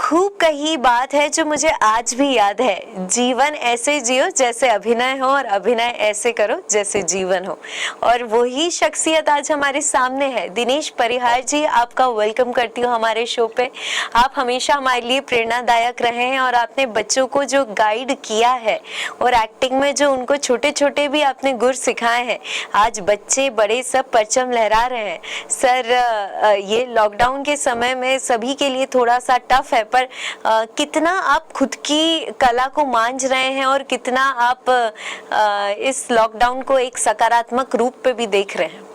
खूब कही बात है जो मुझे आज भी याद है, जीवन ऐसे जियो जैसे अभिनय हो और अभिनय ऐसे करो जैसे जीवन हो। और वही शख्सियत आज हमारे सामने है। दिनेश परिहार जी, आपका वेलकम करती हूँ हमारे शो पे। आप हमेशा हमारे लिए प्रेरणादायक रहे हैं और आपने बच्चों को जो गाइड किया है और एक्टिंग में जो उनको छोटे छोटे भी आपने गुर सिखाए हैं, आज बच्चे बड़े सब परचम लहरा रहे हैं। सर, ये लॉकडाउन के समय में सभी के लिए थोड़ा सा टफ है, पर कितना आप खुद की कला को मांझ रहे हैं और कितना आप इस लॉकडाउन को एक सकारात्मक रूप पे भी देख रहे हैं।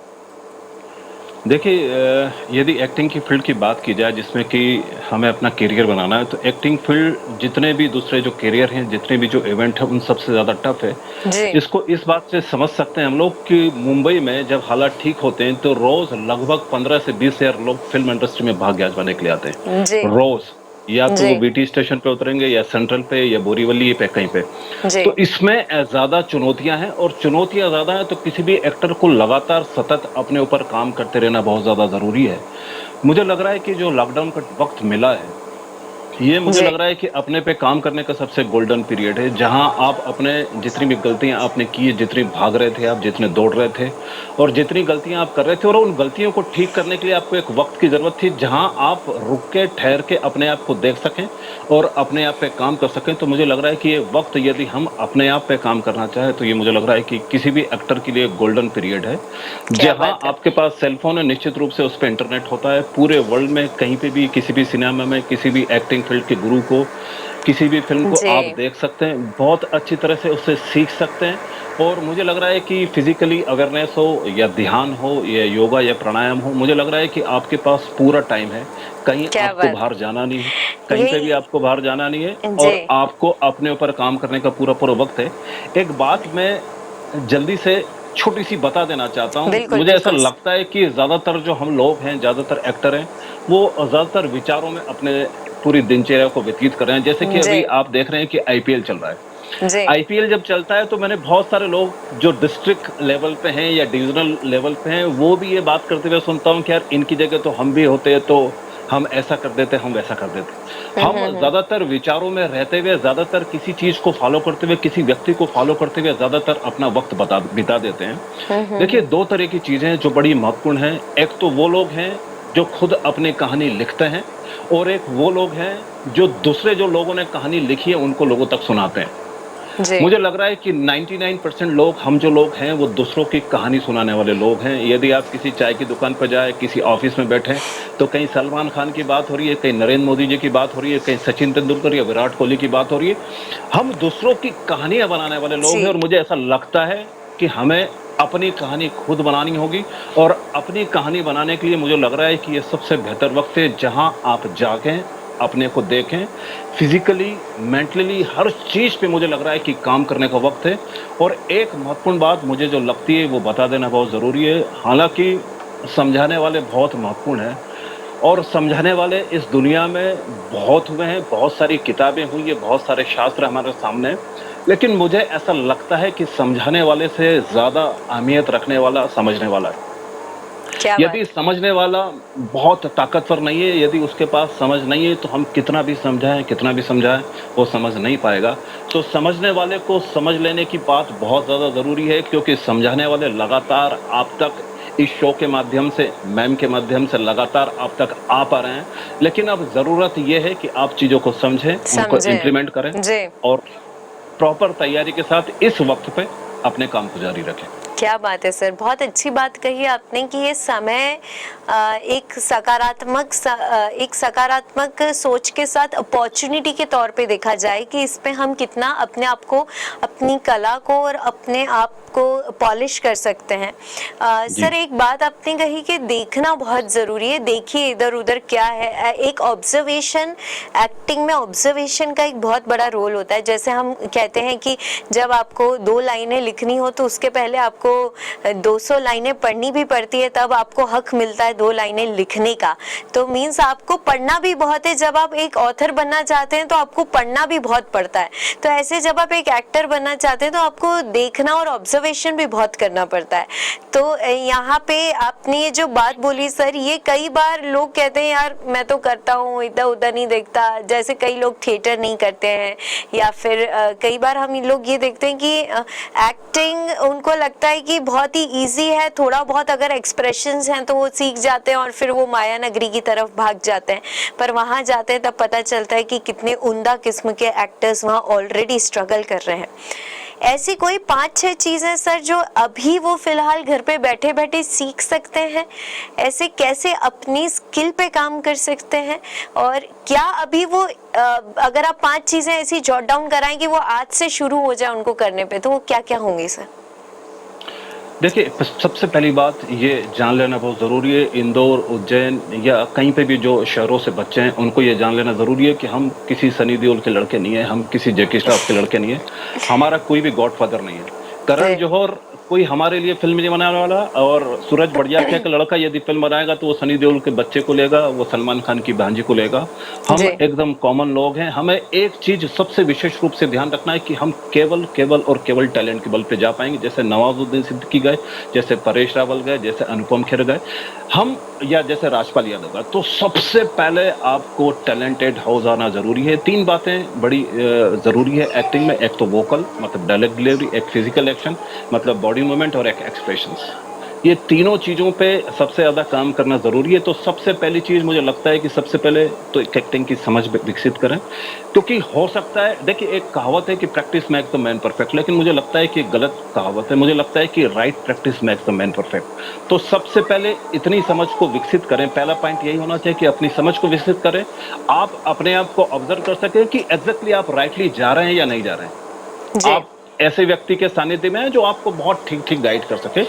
देखिए, यदि एक्टिंग की फील्ड की बात की जाए जिसमें कि हमें अपना करियर बनाना है, तो एक्टिंग फील्ड जितने भी दूसरे जो करियर हैं, जितने भी जो इवेंट है, उन सबसे ज़्यादा टफ है। जी इसको इस बात से समझ सकते हैं हम लोग कि मुंबई में जब हालात ठीक होते हैं तो रोज़ लगभग 15 से 20 हज़ार लोग फिल्म इंडस्ट्री में भाग जाने के लिए आते जी हैं रोज़। या तो जी वो बीटी स्टेशन पे उतरेंगे या सेंट्रल पे या बोरीवली पे कहीं पे। जी तो इसमें ज़्यादा चुनौतियां हैं, और चुनौतियां ज़्यादा हैं तो किसी भी एक्टर को लगातार सतत अपने ऊपर काम करते रहना बहुत ज़्यादा ज़रूरी है। मुझे लग रहा है कि जो लॉकडाउन का वक्त मिला है, ये मुझे जी लग रहा है कि अपने पे काम करने का सबसे गोल्डन पीरियड है, जहां आप अपने जितनी भी गलतियां आपने की, जितनी भाग रहे थे आप, जितने दौड़ रहे थे और जितनी गलतियां आप कर रहे थे, और उन गलतियों को ठीक करने के लिए आपको एक वक्त की ज़रूरत थी जहां आप रुक के ठहर के अपने आप को देख सकें और अपने आप पे काम कर सकें। तो मुझे लग रहा है कि ये वक्त यदि हम अपने आप पे काम करना चाहें तो ये मुझे लग रहा है कि किसी भी एक्टर के लिए गोल्डन पीरियड है, क्या जहां बात है। आपके पास सेलफोन है, निश्चित रूप से उस पर इंटरनेट होता है। पूरे वर्ल्ड में कहीं पे भी, किसी भी सिनेमा में, किसी भी एक्टिंग फील्ड के गुरु को, किसी भी फिल्म को आप जी देख सकते हैं, बहुत अच्छी तरह से उससे सीख सकते हैं। और मुझे लग रहा है कि फिजिकली अवेयरनेस हो या ध्यान हो या योगा या प्राणायाम हो, मुझे लग रहा है कि आपके पास पूरा टाइम है। कहीं क्या आपको बात बाहर जाना नहीं है, है। कहीं पे भी यही आपको बाहर जाना नहीं है, जी और आपको अपने ऊपर काम करने का पूरा पूरा वक्त है। एक बात मैं जल्दी से छोटी सी बता देना चाहता हूँ। बिल्कुल मुझे ऐसा बिल्कुल। लगता है कि ज़्यादातर जो हम लोग हैं, ज़्यादातर एक्टर हैं, वो ज़्यादातर विचारों में अपने पूरी दिनचर्या को व्यतीत कर रहे हैं। जैसे कि जी अभी आप देख रहे हैं कि आईपीएल चल रहा है। जी आईपीएल जब चलता है तो मैंने बहुत सारे लोग जो डिस्ट्रिक्ट लेवल पे हैं या डिविजनल लेवल पे हैं, वो भी ये बात करते हुए सुनता हूँ कि यार इनकी जगह तो हम भी होते तो हम ऐसा कर देते, हम वैसा कर देते। हम हम्म। ज़्यादातर विचारों में रहते हुए, ज़्यादातर किसी चीज़ को फ़ॉलो करते हुए, किसी व्यक्ति को फ़ॉलो करते हुए ज़्यादातर अपना वक्त बिता देते हैं। देखिए, हम्म। 2 तरह की चीज़ें हैं जो बड़ी महत्वपूर्ण हैं। एक तो वो लोग हैं जो खुद अपनी कहानी लिखते हैं, और एक वो लोग हैं जो दूसरे जो लोगों ने कहानी लिखी है उनको लोगों तक सुनाते हैं। जी मुझे लग रहा है कि 99% लोग, हम जो लोग हैं, वो दूसरों की कहानी सुनाने वाले लोग हैं। यदि आप किसी चाय की दुकान पर जाएँ, किसी ऑफ़िस में बैठें, तो कहीं सलमान खान की बात हो रही है, कहीं नरेंद्र मोदी जी की बात हो रही है, कहीं सचिन तेंदुलकर या विराट कोहली की बात हो रही है। हम दूसरों की कहानियाँ बनाने वाले लोग हैं, और जी मुझे ऐसा लगता है कि हमें अपनी कहानी खुद बनानी होगी। और अपनी कहानी बनाने के लिए मुझे लग रहा है कि ये सबसे बेहतर वक़्त है जहाँ आप जागें, अपने को देखें, फिज़िकली, मेंटली, हर चीज़ पे मुझे लग रहा है कि काम करने का वक़्त है। और एक महत्वपूर्ण बात मुझे जो लगती है वो बता देना बहुत ज़रूरी है। हालाँकि समझाने वाले बहुत महत्वपूर्ण हैं, और समझाने वाले इस दुनिया में बहुत हुए हैं, बहुत सारी किताबें हुई हैं, बहुत सारे शास्त्र हमारे सामने हैं। लेकिन मुझे ऐसा लगता है कि समझाने वाले से ज़्यादा अहमियत रखने वाला समझने वाला है। क्या यदि बात समझने वाला बहुत ताकतवर नहीं है, यदि उसके पास समझ नहीं है, तो हम कितना भी समझाएँ, कितना भी समझाएँ, वो समझ नहीं पाएगा। तो समझने वाले को समझ लेने की बात बहुत ज़्यादा ज़रूरी है, क्योंकि समझाने वाले लगातार आप तक इस शो के माध्यम से, मैम के माध्यम से लगातार आप तक आ पा रहे हैं। लेकिन अब ज़रूरत ये है कि आप चीज़ों को समझें, उनको समझे। इम्प्लीमेंट करें, जी और प्रॉपर तैयारी के साथ इस वक़्त पे अपने काम को जारी रखें। क्या बात है सर, बहुत अच्छी बात कही आपने कि ये समय एक सकारात्मक सोच के साथ अपॉर्चुनिटी के तौर पे देखा जाए कि इस पे हम कितना अपने आप को, अपनी कला को और अपने आप को पॉलिश कर सकते हैं। जी। सर, एक बात आपने कही कि देखना बहुत ज़रूरी है। देखिए इधर उधर क्या है, एक ऑब्जर्वेशन, एक्टिंग में ऑब्जर्वेशन का एक बहुत बड़ा रोल होता है। जैसे हम कहते हैं कि जब आपको 2 लाइनें लिखनी हो तो उसके पहले आपको आपको 200 लाइनें पढ़नी भी पड़ती है, तब आपको हक मिलता है 2 लाइनें लिखने का। तो मीन्स आपको पढ़ना भी बहुत है। जब आप एक ऑथर बनना चाहते हैं तो आपको पढ़ना भी बहुत पड़ता है। तो ऐसे जब आप एक एक्टर बनना चाहते हैं तो आपको देखना और ऑब्जर्वेशन भी बहुत करना पड़ता है। तो यहाँ पे आपने ये जो बात बोली सर, ये कई बार लोग कहते हैं यार मैं तो करता हूँ, इधर उधर नहीं देखता। जैसे कई लोग थिएटर नहीं करते हैं, या फिर कई बार हम लोग ये देखते हैं कि एक्टिंग उनको लगता है कि बहुत ही इजी है, थोड़ा बहुत अगर एक्सप्रेशंस हैं तो वो सीख जाते हैं और फिर वो माया नगरी की तरफ भाग जाते हैं। पर वहाँ जाते हैं तब पता चलता है कि कितने उम्दा किस्म के एक्टर्स वहाँ ऑलरेडी स्ट्रगल कर रहे हैं। ऐसी कोई 5-6 चीज़ें सर जो अभी वो फिलहाल घर पे बैठे बैठे सीख सकते हैं, ऐसे कैसे अपनी स्किल पे काम कर सकते हैं, और क्या अभी वो अगर आप 5 चीज़ें ऐसी जॉट डाउन कराएं कि वो आज से शुरू हो जाए उनको करने पे, तो वो क्या क्या होंगी सर? देखिए, सबसे पहली बात ये जान लेना बहुत ज़रूरी है, इंदौर, उज्जैन या कहीं पे भी जो शहरों से बच्चे हैं, उनको ये जान लेना ज़रूरी है कि हम किसी सनी देओल के लड़के नहीं हैं, हम किसी जैकी श्रॉफ के लड़के नहीं हैं, हमारा कोई भी गॉडफादर नहीं है। करण जौहर कोई हमारे लिए फिल्म नहीं बनाने वाला, और सूरज बड़जात्या का लड़का यदि फिल्म बनाएगा तो वो सनी देओल के बच्चे को लेगा, वो सलमान खान की भांजी को लेगा। हम एकदम कॉमन लोग हैं। हमें एक चीज सबसे विशेष रूप से ध्यान रखना है कि हम केवल और केवल टैलेंट के बल पे जा पाएंगे। जैसे नवाजुद्दीन सिद्दीकी गए, जैसे परेश रावल गए, जैसे अनुपम खेर गए, हम या जैसे राजपाल यादव गए। तो सबसे पहले आपको टैलेंटेड हो जाना जरूरी है। 3 बातें बड़ी जरूरी है एक्टिंग में। एक तो वोकल मतलब डायलॉग डिलीवरी, एक फिजिकल एक्शन मतलब बॉडी मूवमेंट, और एक एक्सप्रेशंस। ये तीनों चीज़ों पे सबसे ज़्यादा काम करना ज़रूरी है। तो सबसे पहली चीज़ मुझे लगता है कि सबसे पहले तो एक्टिंग की समझ विकसित करें, क्योंकि हो सकता है, देखिए एक कहावत है कि practice makes the man perfect, लेकिन मुझे लगता है कि गलत कहावत है। मुझे लगता है कि right practice makes the man perfect. तो सबसे पहले इतनी समझ को विकसित करें। पहला पॉइंट यही होना चाहिए कि अपनी समझ को विकसित करें। आप अपने आप को ऑब्जर्व कर सकें कि एग्जैक्टली आप राइटली जा रहे हैं या नहीं जा रहे हैं। आप ऐसे व्यक्ति के सानिध्य में है जो आपको बहुत ठीक गाइड कर सके।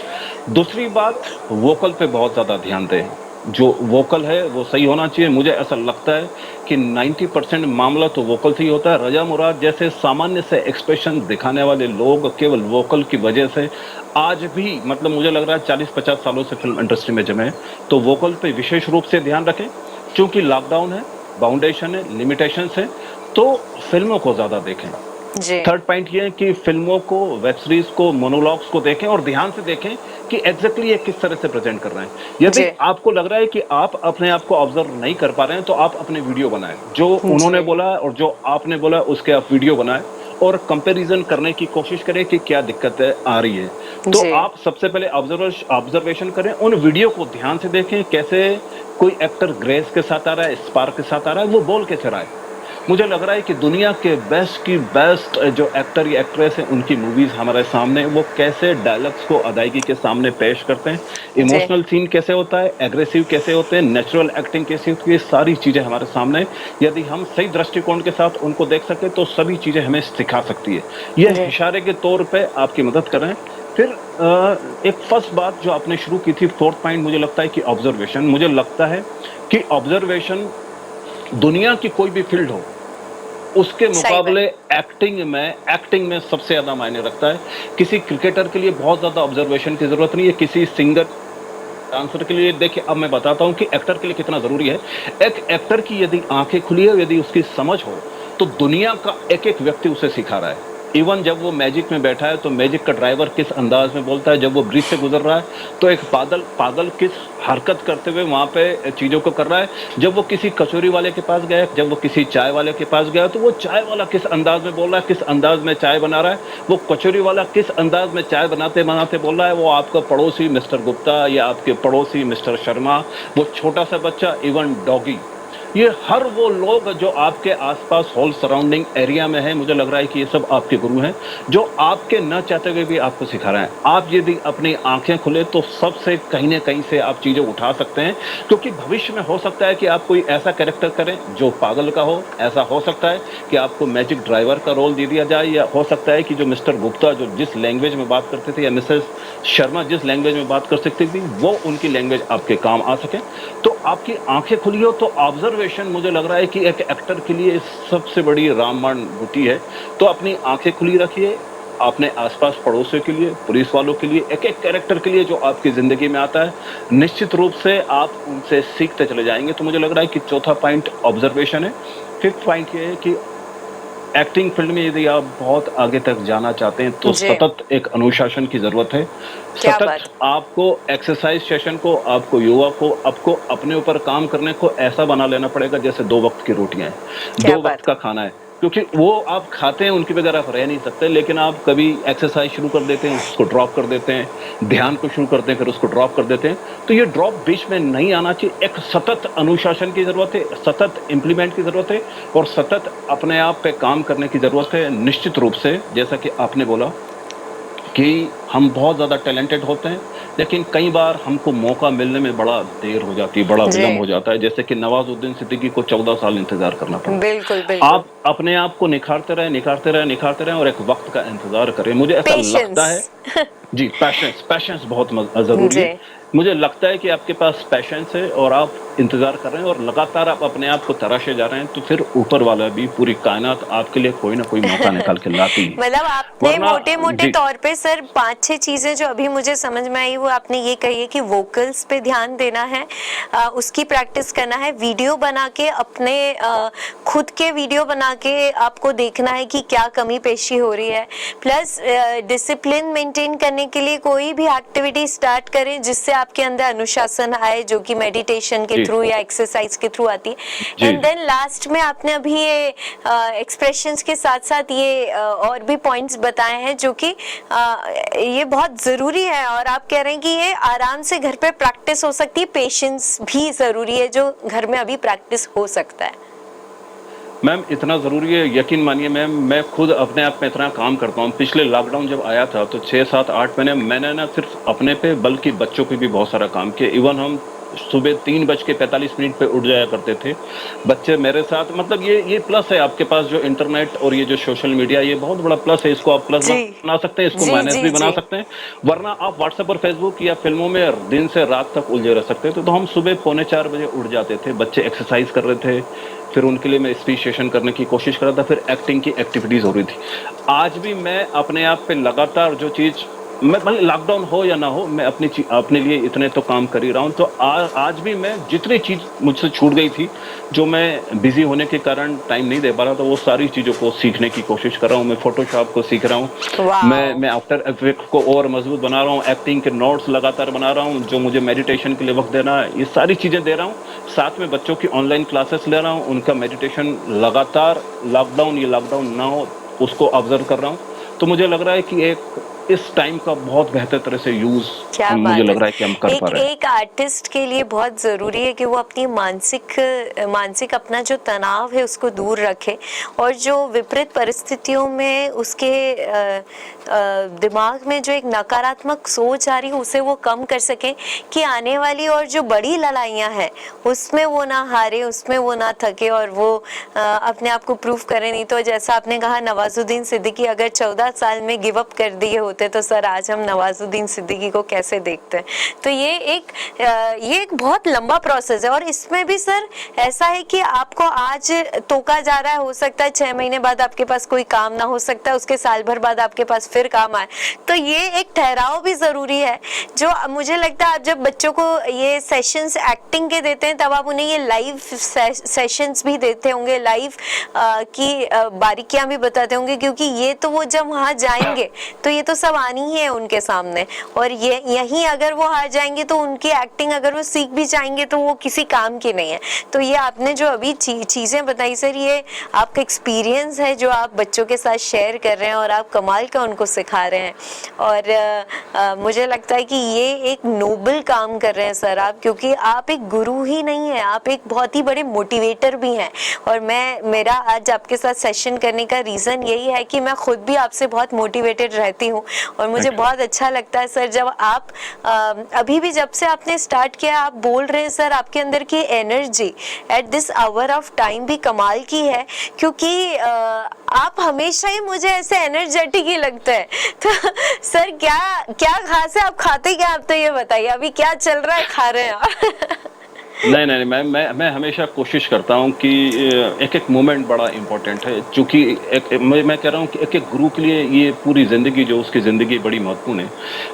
दूसरी बात, वोकल पे बहुत ज़्यादा ध्यान दें। जो वोकल है वो सही होना चाहिए। मुझे ऐसा लगता है कि 90% मामला तो वोकल से ही होता है। रजा मुराद जैसे सामान्य से एक्सप्रेशन दिखाने वाले लोग केवल वोकल की वजह से आज भी, मतलब मुझे लग रहा है 40-50 सालों से फिल्म इंडस्ट्री में जमे। तो वोकल पे विशेष रूप से ध्यान रखें, क्योंकि लॉकडाउन है, बाउंडेशन है, लिमिटेशंस है, तो फिल्मों को ज़्यादा देखें। थर्ड पॉइंट ये है कि फिल्मों को, वेब सीरीज को, मोनोलॉग्स को देखें और ध्यान से देखें कि एग्जैक्टली ये किस तरह से प्रेजेंट कर रहे हैं। यदि आपको लग रहा है कि आप अपने आप को ऑब्जर्व नहीं कर पा रहे हैं तो आप अपने वीडियो बनाएं। जो उन्होंने बोला और जो आपने बोला उसके आप वीडियो बनाएं और कंपैरिजन करने की कोशिश करें कि क्या दिक्कतें आ रही है। तो आप सबसे पहले ऑब्जर्वेशन करें, उन वीडियो को ध्यान से देखें। कैसे कोई एक्टर ग्रेस के साथ आ रहा है, स्पार्क के साथ आ रहा है, वो बोल कैसे रहा है। मुझे लग रहा है कि दुनिया के बेस्ट जो एक्टर या एक्ट्रेस हैं उनकी मूवीज हमारे सामने, वो कैसे डायलॉग्स को अदायगी के सामने पेश करते हैं, इमोशनल सीन कैसे होता है, एग्रेसिव कैसे होते हैं, नेचुरल एक्टिंग कैसी होती है, सारी चीज़ें हमारे सामने। यदि हम सही दृष्टिकोण के साथ उनको देख सकें तो सभी चीज़ें हमें सिखा सकती है। यह इशारे के तौर पर आपकी मदद करें। फिर एक फर्स्ट बात जो आपने शुरू की थी, 4th पॉइंट, मुझे लगता है कि ऑब्जर्वेशन। मुझे लगता है कि ऑब्जर्वेशन दुनिया की कोई भी फील्ड हो उसके मुकाबले एक्टिंग में सबसे ज्यादा मायने रखता है। किसी क्रिकेटर के लिए बहुत ज्यादा ऑब्जर्वेशन की जरूरत नहीं है, किसी सिंगर, डांसर के लिए। देखिए अब मैं बताता हूं कि एक्टर के लिए कितना जरूरी है। एक एक्टर की यदि आंखें खुली है, यदि उसकी समझ हो, तो दुनिया का एक एक व्यक्ति उसे सिखा रहा है। इवन जब वो मैजिक में बैठा है तो मैजिक का ड्राइवर किस अंदाज में बोलता है, जब वो ब्रिज से गुजर रहा है तो एक पागल किस हरकत करते हुए वहाँ पे चीज़ों को कर रहा है। जब वो किसी कचौरी वाले के पास गया, जब वो किसी चाय वाले के पास गया, तो वो चाय वाला किस अंदाज में बोल रहा है, किस अंदाज में चाय बना रहा है। वो कचौरी वाला किस अंदाज में चाय बनाते बनाते बोल रहा है। वो आपका पड़ोसी मिस्टर गुप्ता या आपके पड़ोसी मिस्टर शर्मा, वो छोटा सा बच्चा, इवन डॉगी, ये हर वो लोग जो आपके आसपास होल सराउंडिंग एरिया में है, मुझे लग रहा है कि ये सब आपके गुरु हैं जो आपके न चाहते हुए भी आपको सिखा रहे हैं। आप यदि अपनी आंखें खुले तो सबसे कहीं ना कहीं से आप चीज़ें उठा सकते हैं, क्योंकि भविष्य में हो सकता है कि आप कोई ऐसा कैरेक्टर करें जो पागल का हो। ऐसा हो सकता है कि आपको मैजिक ड्राइवर का रोल दे दिया जाए, या हो सकता है कि जो मिस्टर गुप्ता जो जिस लैंग्वेज में बात करते थे, या मिसेस शर्मा जिस लैंग्वेज में बात कर सकती थी, वो उनकी लैंग्वेज आपके काम आ सके। तो आपकी आंखें खुली हो तो ऑब्जर्वेशन मुझे लग रहा है कि एक एक्टर के लिए सबसे बड़ी रामबाण बूटी है। तो अपनी आंखें खुली रखिए, अपने आसपास पड़ोसियों के लिए, पुलिस वालों के लिए, एक-एक कैरेक्टर के लिए जो आपकी ज़िंदगी में आता है, निश्चित रूप से आप उनसे सीखते चले जाएँगे। तो मुझे लग रहा है कि चौथा पॉइंट ऑब्ज़र्वेशन है। फिफ्थ पॉइंट ये है कि एक्टिंग फील्ड में यदि आप बहुत आगे तक जाना चाहते हैं, तो जी, सतत एक अनुशासन की ज़रूरत है। क्या सतत बात! आपको एक्सरसाइज़ सेशन को, आपको योगा को, आपको अपने ऊपर काम करने को ऐसा बना लेना पड़ेगा जैसे 2 वक़्त की रोटियाँ हैं, क्या 2 वक़्त बात! का खाना है। क्योंकि वो आप खाते हैं, उनके बगैर आप रह नहीं सकते, लेकिन आप कभी एक्सरसाइज़ शुरू कर देते हैं, उसको ड्रॉप कर देते हैं, ध्यान को शुरू करते हैं, फिर उसको ड्रॉप कर देते हैं। तो ये ड्रॉप बीच में नहीं आना चाहिए। एक सतत अनुशासन की ज़रूरत है, सतत इम्प्लीमेंट की ज़रूरत है और सतत अपने आप पे काम करने की ज़रूरत है। निश्चित रूप से जैसा कि आपने बोला कि हम बहुत ज़्यादा टैलेंटेड होते हैं, लेकिन कई बार हमको मौका मिलने में बड़ा देर हो जाती है, बड़ा जी, विलम्ब हो जाता है। जैसे कि नवाज़ुद्दीन सिद्दीकी को 14 साल इंतज़ार करना पड़ा। बिल्कुल, बिल्कुल। आप अपने आप को निखारते रहें, निखारते रहें, निखारते रहें और एक वक़्त का इंतज़ार करें। मुझे ऐसा लगता पेशेंस। है जी, पैशनेस पैशनेस बहुत ज़रूरी जी। है। मुझे लगता है कि आपके पास पैशनेस है और आप इंतज़ार कर रहे हैं और लगातार आप अपने आप को तराशे जा रहे हैं, तो फिर ऊपर वाला भी, पूरी कायनात आपके लिए कोई ना कोई मौका निकाल के लाती ही है। मतलब आपने वरना मोटे-मोटे जी, तौर पे सर 5-6 चीज़ें जो अभी मुझे समझ में आई वो आपने ये कही है कि वोकल्स पे ध्यान देना है, उसकी प्रैक्टिस करना है, वीडियो बना के अपने खुद के वीडियो बना के आपको देखना है कि क्या कमी पेशी हो रही है, प्लस डिसिप्लिन मेंटेन करने के लिए कोई भी एक्टिविटी स्टार्ट करें जिससे आपके अंदर अनुशासन आए, जो कि मेडिटेशन के जी, थ्रू या एक्सरसाइज के थ्रू आती है। जी। एंड देन लास्ट में आपने अभी ये एक्सप्रेशंस के साथ साथ ये और भी पॉइंट्स बताए हैं जो कि ये बहुत ज़रूरी है, और आप कह रहे हैं कि ये आराम से घर पे प्रैक्टिस हो सकती है, पेशेंस भी ज़रूरी है जो घर में अभी प्रैक्टिस हो सकता है। मैम इतना ज़रूरी है, यकीन मानिए मैम, मैं खुद अपने आप में इतना काम करता हूँ। पिछले लॉकडाउन जब आया था तो 6, 7, 8 महीने मैंने ना सिर्फ़ अपने पे बल्कि बच्चों पे भी बहुत सारा काम किया। इवन हम सुबह 3:45 पे उठ जाया करते थे। बच्चे मेरे साथ, मतलब ये प्लस है आपके पास जो इंटरनेट और ये जो सोशल मीडिया, ये बहुत बड़ा प्लस है। इसको आप प्लस जी बना सकते हैं, इसको जी माइनस जी भी बना जी। सकते हैं। वरना आप व्हाट्सएप और फ़ेसबुक या फ़िल्मों में दिन से रात तक उलझे रह सकते थे। तो हम सुबह पौने 4 बजे उठ जाते थे, बच्चे एक्सरसाइज़ कर रहे थे, फिर उनके लिए मैं स्पीच सेशन करने की कोशिश कर रहा था, फिर एक्टिंग की एक्टिविटीज़ हो रही थी। आज भी मैं अपने आप पे लगातार जो चीज़, मैं भले लॉकडाउन हो या ना हो, मैं अपने लिए इतने तो काम कर ही रहा हूँ। तो आज भी मैं जितनी चीज़ मुझसे छूट गई थी, जो मैं बिज़ी होने के कारण टाइम नहीं दे पा रहा था, वो सारी चीज़ों को सीखने की कोशिश कर रहा हूँ। मैं फ़ोटोशॉप को सीख रहा हूँ। मैं वाओ! मैं आफ्टर इफ़ेक्ट को और मज़बूत बना रहा हूँ, एक्टिंग के नोट्स लगातार बना रहा हूँ, जो मुझे मेडिटेशन के लिए वक़्त देना है, ये सारी चीज़ें दे रहा हूँ। साथ में बच्चों की ऑनलाइन क्लासेस ले रहा हूँ, उनका मेडिटेशन लगातार, लॉकडाउन ना हो, उसको ऑब्ज़र्व कर रहा हूँ। तो मुझे लग रहा है कि इस टाइम का बहुत बेहतर तरह से यूज़ क्या मुझे बात है! लग रहा है कि हम कर पा एक रहे हैं। एक आर्टिस्ट के लिए बहुत ज़रूरी है कि वो अपनी मानसिक अपना जो तनाव है उसको दूर रखे, और जो विपरीत परिस्थितियों में उसके दिमाग में जो एक नकारात्मक सोच आ रही है उसे वो कम कर सके, कि आने वाली और जो बड़ी लड़ाइयाँ हैं उसमें वो ना हारे, उसमें वो ना थके, और वो अपने आप को प्रूव करे। नहीं तो जैसा आपने कहा, नवाजुद्दीन सिद्दीकी अगर 14 साल में गिव अप कर दिए होते तो सर आज हम नवाजुद्दीन सिद्दीकी को कैसे देखते हैं। तो ये एक बहुत लंबा प्रोसेस है, और इसमें भी सर ऐसा है कि आपको आज टोका जा रहा है, हो सकता है 6 महीने बाद आपके पास कोई काम ना हो सकता है, उसके साल भर बाद आपके पास फिर काम आए। तो ये एक ठहराव भी जरूरी है, जो मुझे लगता है आप जब बच्चों को ये सेशंस एक्टिंग के देते हैं तब आप उन्हें ये लाइव सेशंस भी देते होंगे, लाइव की बारीकियां भी बताते होंगे, क्योंकि ये तो वो जब वहां जाएंगे तो ये तो सब आनी ही है उनके सामने, और ये यहीं अगर वो हार जाएंगे तो उनकी एक्टिंग अगर वो सीख भी जाएंगे तो वो किसी काम की नहीं है। तो ये आपने जो अभी चीजें बताई सर, ये आपका एक्सपीरियंस है जो आप बच्चों के साथ शेयर कर रहे हैं, और आप कमाल का उनको सिखा रहे हैं। और मुझे लगता है कि ये एक नोबल काम कर रहे हैं सर आप, क्योंकि आप एक गुरु ही नहीं है, आप एक बहुत ही बड़े मोटिवेटर भी हैं। और मेरा आज आपके साथ सेशन करने का रीज़न यही है कि मैं खुद भी आपसे बहुत मोटिवेटेड रहती हूँ, और मुझे बहुत अच्छा लगता है सर जब आप अभी भी, जब से आपने स्टार्ट किया आप बोल रहे हैं सर, आपके अंदर की energy at this hour of time भी कमाल की है, क्योंकि आप हमेशा ही मुझे ऐसे एनर्जेटिक ही लगता है। तो सर क्या क्या खास है, आप खाते क्या, आप तो ये बताइए, अभी क्या चल रहा है, खा रहे हैं आप? नहीं, नहीं, मैं हमेशा कोशिश करता हूँ कि एक-एक मोमेंट बड़ा इम्पोर्टेंट है, चूँकि एक मैं कह रहा हूँ कि एक-एक गुरु के लिए ये पूरी ज़िंदगी जो उसकी ज़िंदगी बड़ी महत्वपूर्ण है,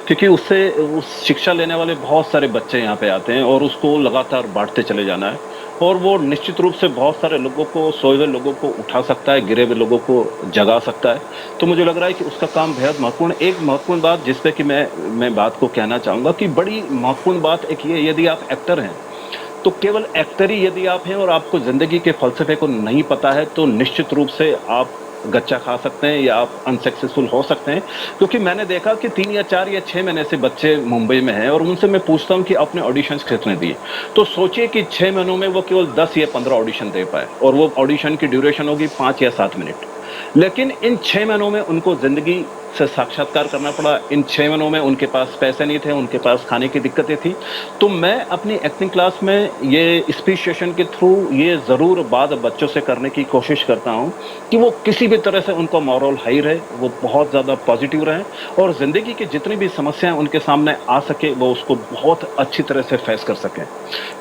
क्योंकि उससे उस शिक्षा लेने वाले बहुत सारे बच्चे यहाँ पे आते हैं और उसको लगातार बाँटते चले जाना है और वो निश्चित रूप से बहुत सारे लोगों को, सोए हुए लोगों को उठा सकता है, गिरे हुए लोगों को जगा सकता है। तो मुझे लग रहा है कि उसका काम बेहद महत्वपूर्ण है। एक महत्वपूर्ण बात जिस पे कि मैं बात को कहना चाहूँगा कि बड़ी महत्वपूर्ण बात एक ये, यदि आप एक्टर हैं तो केवल एक्टर ही यदि आप हैं और आपको ज़िंदगी के फ़लसफ़े को नहीं पता है, तो निश्चित रूप से आप गच्चा खा सकते हैं या आप अनसक्सेसफुल हो सकते हैं। क्योंकि मैंने देखा कि 3 या 4 या 6 महीने से बच्चे मुंबई में हैं और उनसे मैं पूछता हूँ कि आपने ऑडिशंस कितने दिए? तो सोचिए कि 6 महीनों में वो केवल 10 या 15 ऑडिशन दे पाए और वो ऑडिशन की ड्यूरेशन होगी 5 या 7 मिनट। लेकिन इन 6 महीनों में उनको ज़िंदगी से साक्षात्कार करना पड़ा। इन 6 महीनों में उनके पास पैसे नहीं थे, उनके पास खाने की दिक्कतें थी। तो मैं अपनी एक्टिंग क्लास में ये स्पीच सेशन के थ्रू ये ज़रूर बात बच्चों से करने की कोशिश करता हूँ कि वो किसी भी तरह से उनका मोरल हाई रहे, वो बहुत ज़्यादा पॉजिटिव रहें और ज़िंदगी की जितनी भी समस्याएँ उनके सामने आ सके, वो उसको बहुत अच्छी तरह से फेस कर सकें।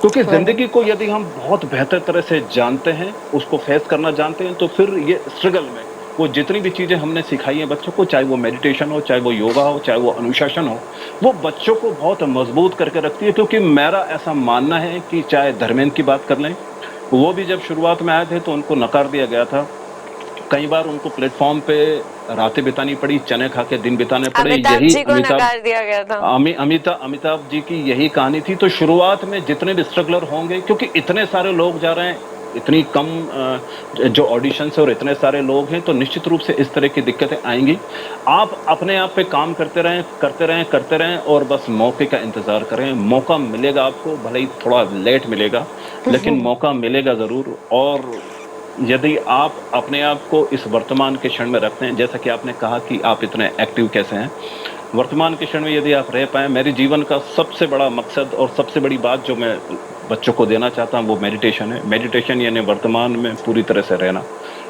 क्योंकि ज़िंदगी को यदि हम बहुत बेहतर तरह से जानते हैं, उसको फेस करना जानते हैं, तो फिर ये स्ट्रगल में वो जितनी भी चीज़ें हमने सिखाई हैं बच्चों को, चाहे वो मेडिटेशन हो, चाहे वो योगा हो, चाहे वो अनुशासन हो, वो बच्चों को बहुत मजबूत करके रखती है। क्योंकि मेरा ऐसा मानना है कि चाहे धर्मेंद्र की बात कर लें, वो भी जब शुरुआत में आए थे तो उनको नकार दिया गया था। कई बार उनको प्लेटफ़ॉर्म पे रातें बितानी पड़ी, चने खा के दिन बिताने पड़े। अमिताभ यही जी को नकार दिया गया था। अमिताभ जी की यही कहानी थी। तो शुरुआत में जितने भी स्ट्रगलर होंगे, क्योंकि इतने सारे लोग जा रहे हैं, इतनी कम जो ऑडिशंस है और इतने सारे लोग हैं, तो निश्चित रूप से इस तरह की दिक्कतें आएँगी। आप अपने आप पे काम करते रहें, करते रहें, करते रहें और बस मौके का इंतज़ार करें। मौका मिलेगा आपको, भले ही थोड़ा लेट मिलेगा, लेकिन मौका मिलेगा ज़रूर। और यदि आप अपने आप को इस वर्तमान के क्षण में रखते हैं, जैसा कि आपने कहा कि आप इतने एक्टिव कैसे हैं, वर्तमान के क्षण में यदि आप रह पाएँ, मेरे जीवन का सबसे बड़ा मकसद और सबसे बड़ी बात जो मैं बच्चों को देना चाहता हूँ वो मेडिटेशन है। मेडिटेशन यानी वर्तमान में पूरी तरह से रहना।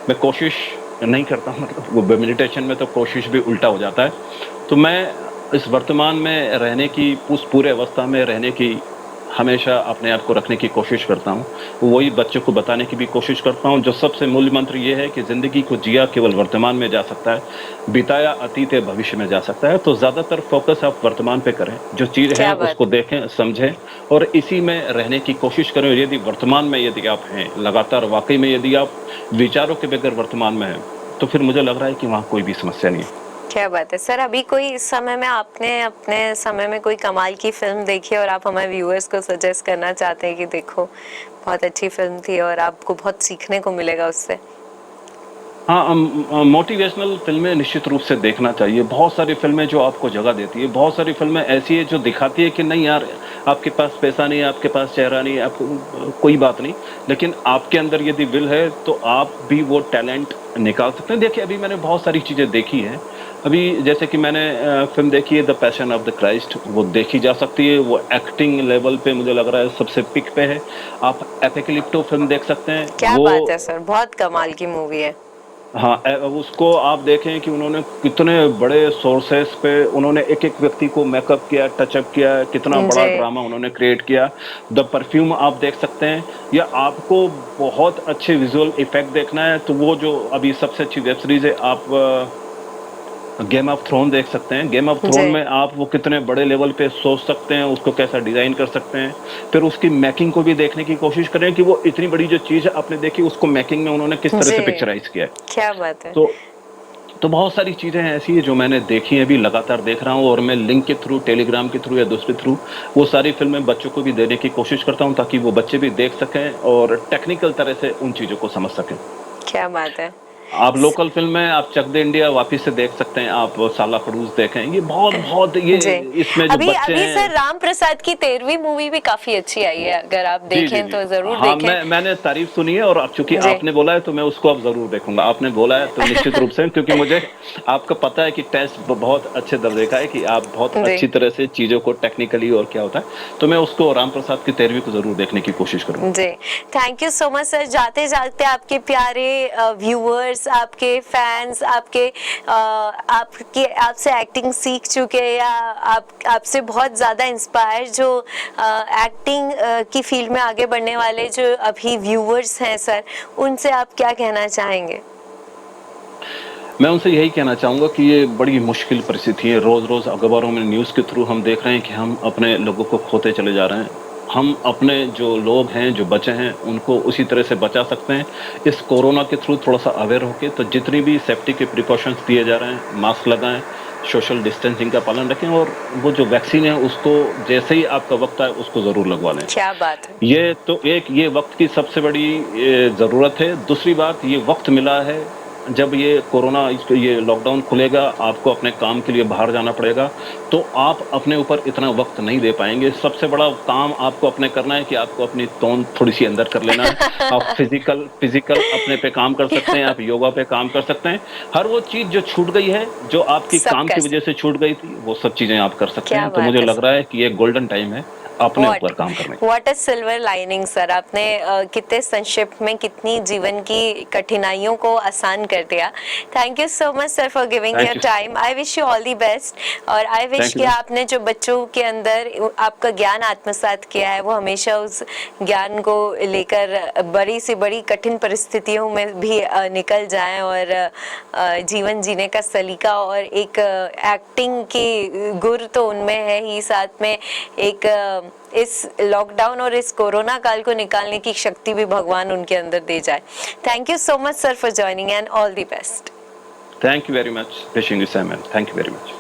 मैं कोशिश नहीं करता, मतलब वो मेडिटेशन में तो कोशिश भी उल्टा हो जाता है। तो मैं इस वर्तमान में रहने की, उस पूरे अवस्था में रहने की हमेशा अपने आप को रखने की कोशिश करता हूँ। वही बच्चों को बताने की भी कोशिश करता हूँ। जो सबसे मूल मंत्र ये है कि ज़िंदगी को जिया केवल वर्तमान में जा सकता है, बिताया अतीत है भविष्य में जा सकता है। तो ज़्यादातर फ़ोकस आप वर्तमान पे करें, जो चीज़ है क्या बात उसको है। देखें, समझें और इसी में रहने की कोशिश करें। और यदि वर्तमान में यदि आप हैं, लगातार वाक़ई में यदि आप विचारों के बगैर वर्तमान में हैं, तो फिर मुझे लग रहा है कि वहाँ कोई भी समस्या नहीं है। क्या बात है सर। अभी कोई इस समय में आपने अपने समय में कोई कमाल की फिल्म देखी और आप हमारे व्यूअर्स को सजेस्ट करना चाहते हैं कि देखो बहुत अच्छी फिल्म थी और आपको बहुत सीखने को मिलेगा उससे? हाँ, मोटिवेशनल फ़िल्में निश्चित रूप से देखना चाहिए। बहुत सारी फ़िल्में जो आपको जगह देती है, बहुत सारी फ़िल्में ऐसी है जो दिखाती है कि नहीं यार, आपके पास पैसा नहीं है, आपके पास चेहरा नहीं है, आपको कोई बात नहीं, लेकिन आपके अंदर यदि विल है तो आप भी वो टैलेंट निकाल सकते हैं। देखिए, अभी मैंने बहुत सारी चीज़ें देखी हैं। अभी जैसे कि मैंने फ़िल्म देखी है the passion of the Christ, वो देखी जा सकती है। वो एक्टिंग लेवल पे मुझे लग रहा है सबसे पीक पे है। आप एपोकलिप्टो फ़िल्म देख सकते हैं। क्या वो बात है सर, बहुत कमाल की मूवी है। हाँ, उसको आप देखें कि उन्होंने कितने बड़े सोर्सेस पे उन्होंने एक-एक व्यक्ति को मेकअप किया, टचअप किया, कितना बड़ा जी। ड्रामा उन्होंने क्रिएट किया। द परफ्यूम आप देख सकते हैं, या आपको बहुत अच्छे विजुअल इफ़ेक्ट देखना है तो वो जो अभी सबसे अच्छी वेब सीरीज़ है, आप गेम ऑफ थ्रोन देख सकते हैं। गेम ऑफ थ्रोन जी। में आप वो कितने बड़े लेवल पे सोच सकते हैं, उसको कैसा डिज़ाइन कर सकते हैं। फिर उसकी मेकिंग को भी देखने की कोशिश करें कि वो इतनी बड़ी जो चीज़ आपने देखी, उसको मेकिंग में उन्होंने किस तरह जी। से पिक्चराइज़ किया है। क्या बात है। तो बहुत सारी चीज़ें ऐसी हैं जो मैंने देखी हैं, अभी लगातार देख रहा हूँ और मैं लिंक के थ्रू, टेलीग्राम के थ्रू या दूसरे थ्रू वो सारी फ़िल्में बच्चों को भी देने की कोशिश करता हूँ, ताकि वो बच्चे भी देख सकें और टेक्निकल तरह से उन चीज़ों को समझ सकें। क्या बात है। आप लोकल फ़िल्में आप चक दे इंडिया वापिस से देख सकते हैं, आप साला खड़ूस देखें। ये बहुत ये जी। इसमें जो अभी बच्चे अभी हैं। सर राम प्रसाद की 13वीं मूवी भी काफी अच्छी आई है, अगर आप जी, जी, देखें जी। तो जरूर हाँ, देखें। मैंने तारीफ़ सुनी है और अब चूँकि जी। आपने बोला है तो मैं उसको अब ज़रूर देखूँगा। आपने बोला है तो निश्चित रूप से, क्योंकि मुझे आपको पता है कि टेस्ट बहुत अच्छे दर्जे का है, कि आप बहुत जी। अच्छी तरह से चीज़ों को टेक्निकली और क्या होता है, तो मैं उसको राम प्रसाद की 13वीं को ज़रूर देखने की कोशिश करूँगा। जी। Thank you so much sir. जाते जाते आपके प्यारे व्यूअर्स व्यूअर्स, आपके फैंस, आपके आपसे एक्टिंग सीख चुके या आपसे बहुत ज़्यादा इंस्पायर जो एक्टिंग की फील्ड में आगे बढ़ने वाले जो अभी व्यूअर्स हैं सर, उनसे आप क्या कहना चाहेंगे? मैं उनसे यही कहना चाहूँगा कि ये बड़ी मुश्किल परिस्थिति है। रोज़-रोज़ अखबारों में न्यूज़ के थ्रू हम देख रहे हैं कि हम अपने लोगों को खोते चले जा रहे हैं। हम अपने जो लोग हैं, जो बचे हैं, उनको उसी तरह से बचा सकते हैं। इस कोरोना के थ्रू थोड़ा-सा अवेयर होके तो जितनी भी सेफ्टी के प्रिकॉशंस दिए जा रहे हैं, मास्क लगाएँ, सोशल डिस्टेंसिंग का पालन रखें और वो जो वैक्सीन है उसको जैसे ही आपका वक़्त आए उसको ज़रूर लगवा लें। क्या बात है। ये तो एक ये वक़्त की सबसे बड़ी ज़रूरत है। दूसरी बात ये वक़्त मिला है जब ये कोरोना ये लॉकडाउन खुलेगा, आपको अपने काम के लिए बाहर जाना पड़ेगा, तो आप अपने ऊपर इतना वक़्त नहीं दे पाएँगे। सबसे बड़ा काम आपको अपने करना है कि आपको अपनी तोंद थोड़ी-सी अंदर कर लेना है। आप फ़िज़िकल अपने पे काम कर सकते हैं, आप योगा पे काम कर सकते हैं। हर वो चीज़ जो छूट गई है, जो आपकी सब काम कर की वज़ह से छूट गई थी, वो सब चीज़ें आप कर सकते क्या हैं। तो बात मुझे है लग सर। रहा है कि ये गोल्डन टाइम है अपने ऊपर काम करने का। What a silver lining sir, आपने कितने संक्षिप्त में कितनी जीवन की कठिनाइयों को आसान कर दिया। Thank you so much sir for giving thank your you. Time. I wish you all the best और आई विश थैंक कि यू। आपने जो बच्चों के अंदर आपका ज्ञान आत्मसात किया है वो हमेशा उस ज्ञान को लेकर बड़ी से बड़ी कठिन परिस्थितियों में भी निकल जाएं और जीवन जीने का सलीका और एक एक्टिंग की गुर तो उनमें है ही, साथ में एक इस लॉकडाउन और इस कोरोना काल को निकालने की शक्ति भी भगवान उनके अंदर दे जाए। Thank you so much sir for joining and all the best. Thank you very much. Wishing you same. Thank you very much.